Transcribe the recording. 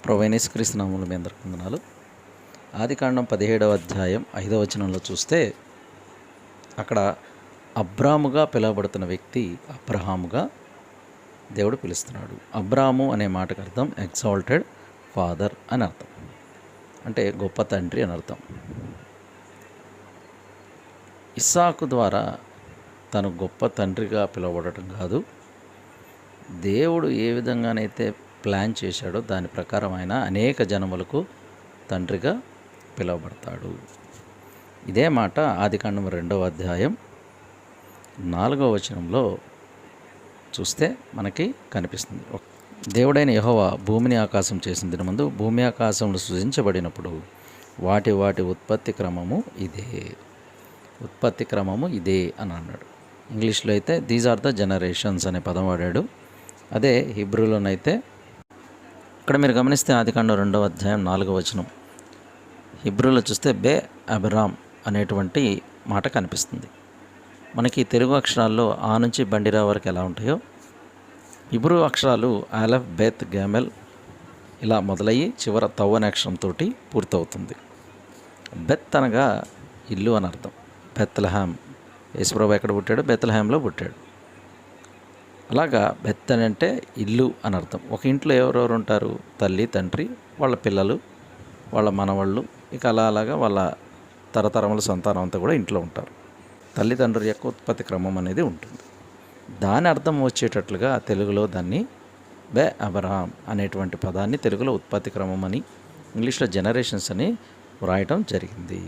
ప్రభువైన యేసుక్రీస్తు నామములో మీ అందరికీ వందనాలు. ఆదికాండం 17వ అధ్యాయం 5వ వచనంలో చూస్తే అక్కడ అబ్రాముగా పిలువబడుతున్న వ్యక్తి అబ్రహాముగా దేవుడు పిలుస్తున్నాడు. అబ్రాము అనే మాటకు అర్థం ఎగ్జాల్టెడ్ ఫాదర్ అని అర్థం, అంటే గొప్ప తండ్రి అని అర్థం. ఇస్సాకు ద్వారా తను గొప్ప తండ్రిగా పిలువబడటం కాదు, దేవుడు ఏ విధంగానైతే ప్లాన్ చేశాడో దాని ప్రకారం ఆయన అనేక జనములకు తండ్రిగా పిలువబడతాడు. ఇదే మాట ఆదికాండం 2వ అధ్యాయం 4వ వచనంలో చూస్తే మనకి కనిపిస్తుంది. దేవుడైన యెహోవా భూమిని ఆకాశం చేసిన దినమందు భూమి ఆకాశములు సృజించబడినప్పుడు వాటి వాటి ఉత్పత్తి క్రమము ఇదే అని అన్నాడు. ఇంగ్లీష్లో అయితే దీస్ ఆర్ ద జనరేషన్స్ అనే పదం వాడాడు. అదే హిబ్రూలోనైతే ఇక్కడ మీరు గమనిస్తే ఆదికాండం 2వ అధ్యాయం 4వ వచనం హిబ్రూలో చూస్తే బే అబ్రామ్ అనేటువంటి మాట కనిపిస్తుంది. మనకి తెలుగు అక్షరాల్లో ఆ నుంచి బండిరా వరకు ఎలా ఉంటాయో హిబ్రూ అక్షరాలు ఆలఫ్, బెత్, గ్యామెల్ ఇలా మొదలయ్యి చివర తవ్ అనే అక్షరంతో పూర్తవుతుంది. బెత్ అనగా ఇల్లు అని అర్థం. బెత్లెహేమ్, యేసుప్రభు ఎక్కడ పుట్టాడు? బెత్లెహేమ్లో పుట్టాడు. అలాగా బెత్ అని అంటే ఇల్లు అని అర్థం. ఒక ఇంట్లో ఎవరెవరు ఉంటారు? తల్లి, తండ్రి, వాళ్ళ పిల్లలు, వాళ్ళ మనవాళ్ళు, ఇక అలాగా వాళ్ళ తరతరముల సంతానం అంతా కూడా ఇంట్లో ఉంటారు. తల్లిదండ్రుల యొక్క ఉత్పత్తి క్రమం అనేది ఉంటుంది. దాని అర్థం వచ్చేటట్లుగా తెలుగులో దాన్ని బే అబ్రహాం అనేటువంటి పదాన్ని తెలుగులో ఉత్పత్తి క్రమం అని, ఇంగ్లీష్లో జనరేషన్స్ అని వ్రాయటం జరిగింది.